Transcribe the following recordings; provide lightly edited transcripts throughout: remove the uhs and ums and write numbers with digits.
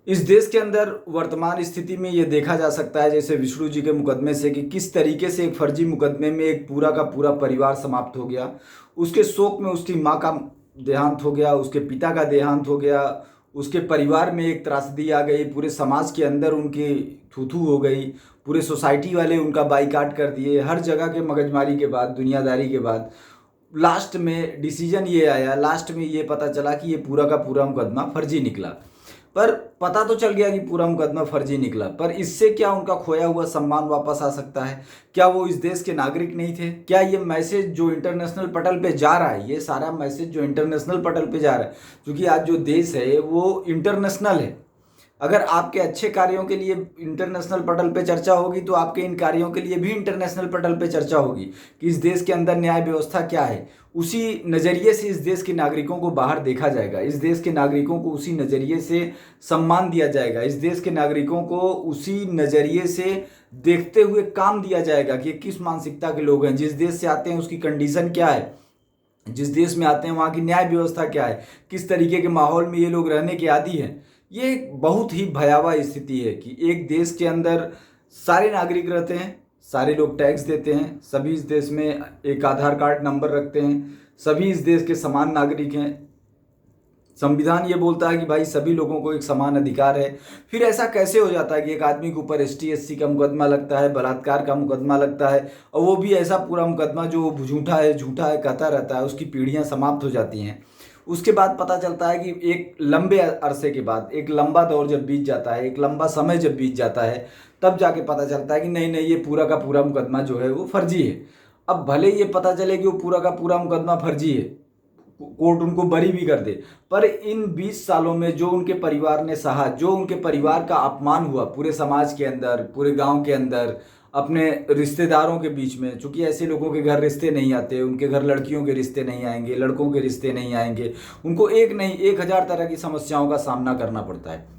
इस देश के अंदर वर्तमान स्थिति में ये देखा जा सकता है, जैसे विष्णु जी के मुकदमे से, कि किस तरीके से एक फर्जी मुकदमे में एक पूरा का पूरा परिवार समाप्त हो गया। उसके शोक में उसकी माँ का देहांत हो गया, उसके पिता का देहांत हो गया, उसके परिवार में एक त्रासदी आ गई, पूरे समाज के अंदर उनकी थू-थू हो गई, पूरे सोसाइटी वाले उनका बाइकाट कर दिए। हर जगह के मगजमारी के बाद, दुनियादारी के बाद लास्ट में डिसीजन ये आया, लास्ट में ये पता चला कि ये पूरा का पूरा मुकदमा फर्जी निकला। पर पता तो चल गया कि पूरा मुकदमा फर्जी निकला, पर इससे क्या उनका खोया हुआ सम्मान वापस आ सकता है? क्या वो इस देश के नागरिक नहीं थे? क्या ये मैसेज जो इंटरनेशनल पटल पे जा रहा है, ये सारा मैसेज जो इंटरनेशनल पटल पे जा रहा है, क्योंकि आज जो देश है वो इंटरनेशनल है। अगर आपके अच्छे कार्यों के लिए इंटरनेशनल पटल पे चर्चा होगी, तो आपके इन कार्यों के लिए भी इंटरनेशनल पटल पे चर्चा होगी कि इस देश के अंदर न्याय व्यवस्था क्या है। उसी नज़रिए से इस देश के नागरिकों को बाहर देखा जाएगा, इस देश के नागरिकों को उसी नज़रिए से सम्मान दिया जाएगा, इस देश के नागरिकों को उसी नज़रिए से देखते हुए काम दिया जाएगा कि ये किस मानसिकता के लोग हैं, जिस देश से आते हैं उसकी कंडीशन क्या है, जिस देश में आते हैं वहाँ की न्याय व्यवस्था क्या है, किस तरीके के माहौल में ये लोग रहने के आदी हैं। ये एक बहुत ही भयावह स्थिति है कि एक देश के अंदर सारे नागरिक रहते हैं, सारे लोग टैक्स देते हैं, सभी इस देश में एक आधार कार्ड नंबर रखते हैं, सभी इस देश के समान नागरिक हैं। संविधान ये बोलता है कि भाई सभी लोगों को एक समान अधिकार है। फिर ऐसा कैसे हो जाता है कि एक आदमी के ऊपर एसटी एससी का मुकदमा लगता है, बलात्कार का मुकदमा लगता है, और वो भी ऐसा पूरा मुकदमा जो झूठा है कहता रहता है, उसकी पीढ़ियां समाप्त हो जाती हैं। उसके बाद पता चलता है कि एक लंबे अरसे के बाद, एक लंबा दौर जब बीत जाता है, एक लंबा समय जब बीत जाता है, तब जाके पता चलता है कि नहीं नहीं, ये पूरा का पूरा मुकदमा जो है वो फर्जी है। अब भले ये पता चले कि वो पूरा का पूरा मुकदमा फर्जी है, कोर्ट उनको बरी भी कर दे, पर इन 20 सालों में जो उनके परिवार ने सहा, जो उनके परिवार का अपमान हुआ पूरे समाज के अंदर, पूरे गांव के अंदर, अपने रिश्तेदारों के बीच में, चूंकि ऐसे लोगों के घर रिश्ते नहीं आते, उनके घर लड़कियों के रिश्ते नहीं आएंगे, लड़कों के रिश्ते नहीं आएंगे, उनको एक नहीं 1000 तरह की समस्याओं का सामना करना पड़ता है।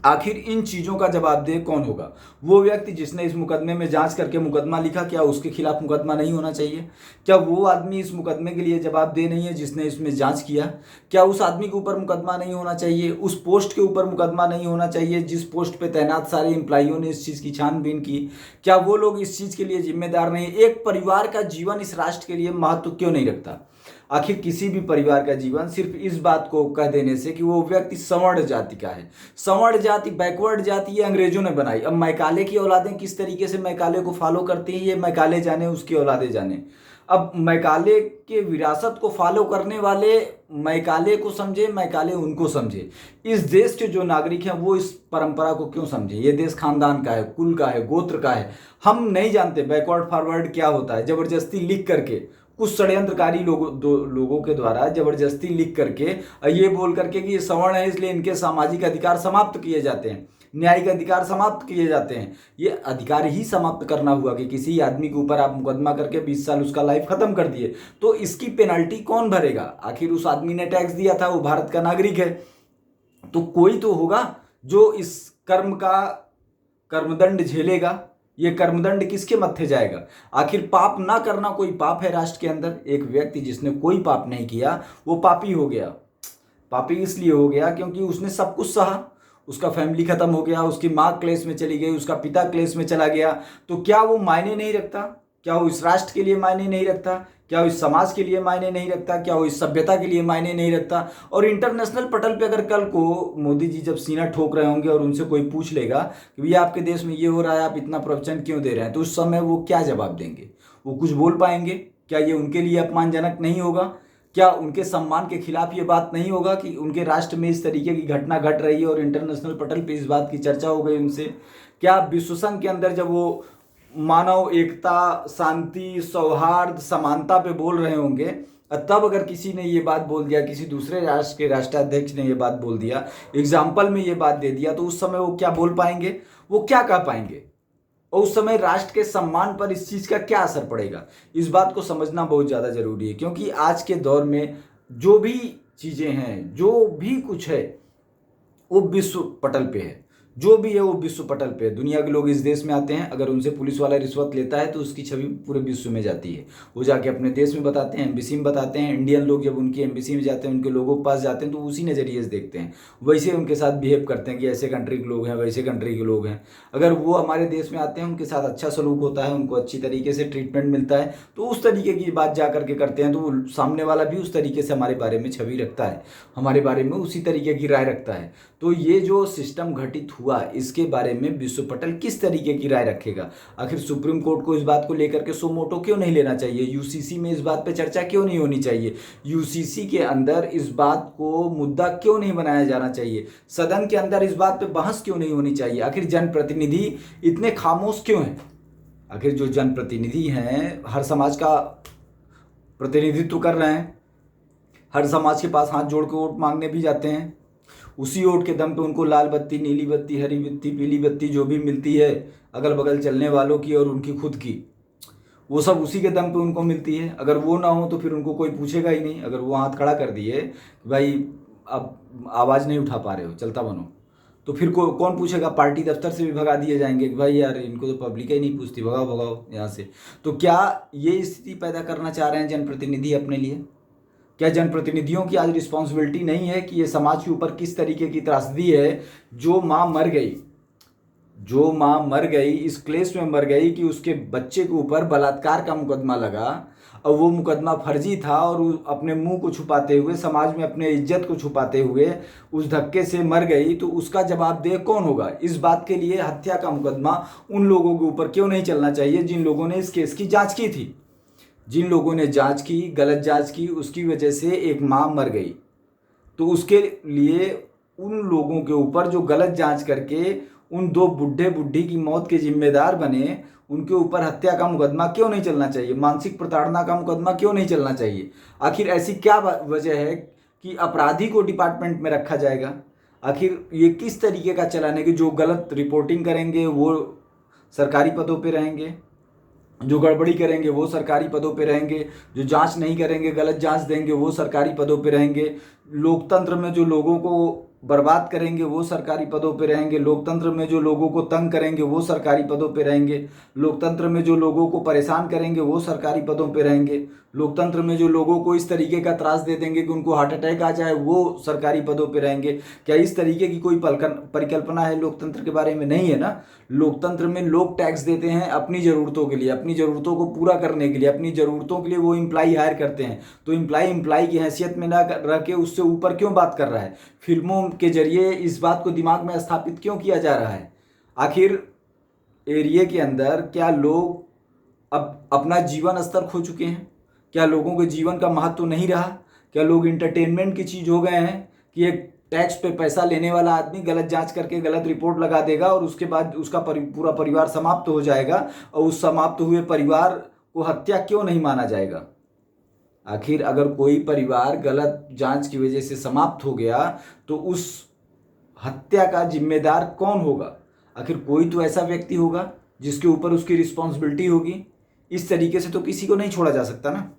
आखिर इन चीज़ों का जवाबदेह कौन होगा? वो व्यक्ति जिसने इस मुकदमे में जांच करके मुकदमा लिखा, क्या उसके खिलाफ मुकदमा नहीं होना चाहिए? क्या वो आदमी इस मुकदमे के लिए जवाबदेह नहीं है जिसने इसमें जांच किया? क्या उस आदमी के ऊपर मुकदमा नहीं होना चाहिए? उस पोस्ट के ऊपर मुकदमा नहीं होना चाहिए जिस पोस्ट पे तैनात सारे एम्प्लॉइयों ने इस चीज़ की छानबीन की? क्या वो लोग इस चीज़ के लिए जिम्मेदार नहीं? एक परिवार का जीवन इस राष्ट्र के लिए महत्व क्यों नहीं रखता? आखिर किसी भी परिवार का जीवन सिर्फ इस बात को कह देने से कि वो व्यक्ति सवर्ण जाति का है, सवर्ण जाति, बैकवर्ड जाति ये अंग्रेजों ने बनाई। अब मैकाले की औलादें किस तरीके से मैकाले को फॉलो करती हैं, ये मैकाले जाने, उसकी औलादें जाने। अब मैकाले के विरासत को फॉलो करने वाले मैकाले को समझे, मैकाले उनको समझे। इस देश के जो नागरिक हैं वो इस परंपरा को क्यों समझे? ये देश खानदान का है, कुल का है, गोत्र का है। हम नहीं जानते बैकवर्ड फॉरवर्ड क्या होता है। जबरदस्ती लिख करके कुछ षड्यंत्रकारी लोगों के द्वारा जबरदस्ती लिख करके ये बोल करके कि ये सवर्ण है इसलिए इनके सामाजिक अधिकार समाप्त किए जाते हैं, न्यायिक अधिकार समाप्त किए जाते हैं। ये अधिकार ही समाप्त करना हुआ कि किसी आदमी के ऊपर आप मुकदमा करके 20 साल उसका लाइफ खत्म कर दिए, तो इसकी पेनल्टी कौन भरेगा? आखिर उस आदमी ने टैक्स दिया था, वो भारत का नागरिक है, तो कोई तो होगा जो इस कर्म का कर्मदंड झेलेगा। ये कर्मदंड किसके मत्थे जाएगा? आखिर पाप ना करना कोई पाप है राष्ट्र के अंदर? एक व्यक्ति जिसने कोई पाप नहीं किया वो पापी हो गया। पापी इसलिए हो गया क्योंकि उसने सब कुछ सहा, उसका फैमिली खत्म हो गया, उसकी माँ क्लेश में चली गई, उसका पिता क्लेश में चला गया। तो क्या वो मायने नहीं रखता? क्या वो इस राष्ट्र के लिए मायने नहीं रखता? क्या वो इस समाज के लिए मायने नहीं रखता? क्या वो इस सभ्यता के लिए मायने नहीं रखता? और इंटरनेशनल पटल पे अगर कल को मोदी जी जब सीना ठोक रहे होंगे और उनसे कोई पूछ लेगा कि भैया आपके देश में ये हो रहा है, आप इतना प्रवचन क्यों दे रहे हैं, तो उस समय वो क्या जवाब देंगे? वो कुछ बोल पाएंगे? क्या ये उनके लिए अपमानजनक नहीं होगा? क्या उनके सम्मान के खिलाफ ये बात नहीं होगा कि उनके राष्ट्र में इस तरीके की घटना घट रही है और इंटरनेशनल पटल पे इस बात की चर्चा हो गई उनसे? क्या विश्व संघ के अंदर जब वो मानव एकता, शांति, सौहार्द, समानता पे बोल रहे होंगे, तब अगर किसी ने ये बात बोल दिया, किसी दूसरे राष्ट्र के राष्ट्राध्यक्ष ने ये बात बोल दिया, एग्जाम्पल में ये बात दे दिया, तो उस समय वो क्या बोल पाएंगे? वो क्या कह पाएंगे? और उस समय राष्ट्र के सम्मान पर इस चीज़ का क्या असर पड़ेगा? इस बात को समझना बहुत ज़्यादा जरूरी है, क्योंकि आज के दौर में जो भी चीज़ें हैं, जो भी कुछ है, वो विश्व पटल पे है। जो भी है वो विश्व पटल पे है। दुनिया के लोग इस देश में आते हैं, अगर उनसे पुलिस वाला रिश्वत लेता है तो उसकी छवि पूरे विश्व में जाती है। वो जाके अपने देश में बताते हैं, एम्बेसी में बताते हैं। इंडियन लोग जब उनकी एम्बेसी में जाते हैं, उनके लोगों के पास जाते हैं, तो उसी नज़रिए से देखते हैं, वैसे उनके साथ बिहेव करते हैं कि ऐसे कंट्री के लोग हैं, वैसे कंट्री के लोग हैं। अगर वो हमारे देश में आते हैं, उनके साथ अच्छा सलूक होता है, उनको अच्छी तरीके से ट्रीटमेंट मिलता है, तो उस तरीके की बात जा करके करते हैं, तो वो सामने वाला भी उस तरीके से हमारे बारे में छवि रखता है, हमारे बारे में उसी तरीके की राय रखता है। तो ये जो सिस्टम घटित हुआ, इसके बारे में विश्व पटल किस तरीके की राय रखेगा? आखिर सुप्रीम कोर्ट को इस बात को लेकर के सो मोटो क्यों नहीं लेना चाहिए? यूसीसी में इस बात पे चर्चा क्यों नहीं होनी चाहिए? यूसीसी के अंदर इस बात को मुद्दा क्यों नहीं बनाया जाना चाहिए? सदन के अंदर इस बात पे बहस क्यों नहीं होनी चाहिए? आखिर जनप्रतिनिधि इतने खामोश क्यों हैं? आखिर जो जनप्रतिनिधि हैं, हर समाज का प्रतिनिधित्व कर रहे हैं, हर समाज के पास हाथ जोड़ के वोट मांगने भी जाते हैं, उसी वोट के दम पे उनको लाल बत्ती, नीली बत्ती, हरी बत्ती, पीली बत्ती जो भी मिलती है अगल बगल चलने वालों की और उनकी खुद की, वो सब उसी के दम पे उनको मिलती है। अगर वो ना हो तो फिर उनको कोई पूछेगा ही नहीं। अगर वो हाथ खड़ा कर दिए भाई अब आवाज़ नहीं उठा पा रहे हो, चलता बनो, तो फिर कौन पूछेगा? पार्टी दफ्तर से भी भगा दिए जाएंगे कि भाई यार इनको तो पब्लिक ही नहीं पूछती, भगाओ भगाओ यहाँ से। तो क्या ये स्थिति पैदा करना चाह रहे हैं जनप्रतिनिधि अपने लिए? क्या जनप्रतिनिधियों की आज रिस्पॉन्सिबिलिटी नहीं है कि ये समाज के ऊपर किस तरीके की त्रासदी है? जो माँ मर गई, जो माँ मर गई, इस क्लेश में मर गई कि उसके बच्चे के ऊपर बलात्कार का मुकदमा लगा, और वो मुकदमा फर्जी था, और अपने मुंह को छुपाते हुए, समाज में अपने इज्जत को छुपाते हुए उस धक्के से मर गई, तो उसका जवाबदेह कौन होगा? इस बात के लिए हत्या का मुकदमा उन लोगों के ऊपर क्यों नहीं चलना चाहिए जिन लोगों ने इस केस की जाँच की थी? जिन लोगों ने जांच की, गलत जांच की, उसकी वजह से एक माँ मर गई, तो उसके लिए उन लोगों के ऊपर जो गलत जांच करके उन दो बुढ़े बुढ़ी की मौत के जिम्मेदार बने, उनके ऊपर हत्या का मुकदमा क्यों नहीं चलना चाहिए? मानसिक प्रताड़ना का मुकदमा क्यों नहीं चलना चाहिए? आखिर ऐसी क्या वजह है कि अपराधी को डिपार्टमेंट में रखा जाएगा? आखिर ये किस तरीके का चलन है कि जो गलत रिपोर्टिंग करेंगे वो सरकारी पदों पर रहेंगे, जो गड़बड़ी करेंगे वो सरकारी पदों पे रहेंगे, जो जांच नहीं करेंगे, गलत जांच देंगे, वो सरकारी पदों पे रहेंगे, लोकतंत्र में जो लोगों को बर्बाद करेंगे वो सरकारी पदों पे रहेंगे, लोकतंत्र में जो लोगों को तंग करेंगे वो सरकारी पदों पे रहेंगे, लोकतंत्र में जो लोगों को परेशान करेंगे वो सरकारी पदों पे रहेंगे, लोकतंत्र में जो लोगों को इस तरीके का त्रास दे देंगे कि उनको हार्ट अटैक आ जाए वो सरकारी पदों पे रहेंगे। क्या इस तरीके की कोई परिकल्पना है लोकतंत्र के बारे में? नहीं है ना। लोकतंत्र में लोग टैक्स देते हैं अपनी ज़रूरतों के लिए, अपनी ज़रूरतों को पूरा करने के लिए, अपनी ज़रूरतों के लिए वो इम्प्लाई हायर करते हैं। तो इम्प्लाई की हैसियत में ना रह के उससे ऊपर क्यों बात कर रहा है? फिल्मों के जरिए इस बात को दिमाग में स्थापित क्यों किया जा रहा है? आखिर एरिया के अंदर क्या लोग अब अपना जीवन स्तर खो चुके हैं? क्या लोगों के जीवन का महत्व तो नहीं रहा? क्या लोग इंटरटेनमेंट की चीज़ हो गए हैं कि एक टैक्स पे पैसा लेने वाला आदमी गलत जांच करके गलत रिपोर्ट लगा देगा और उसके बाद उसका पूरा परिवार समाप्त हो जाएगा, और उस समाप्त हुए परिवार को हत्या क्यों नहीं माना जाएगा? आखिर अगर कोई परिवार गलत जांच की वजह से समाप्त हो गया तो उस हत्या का जिम्मेदार कौन होगा? आखिर कोई तो ऐसा व्यक्ति होगा जिसके ऊपर उसकी रिस्पॉन्सिबिलिटी होगी। इस तरीके से तो किसी को नहीं छोड़ा जा सकता ना।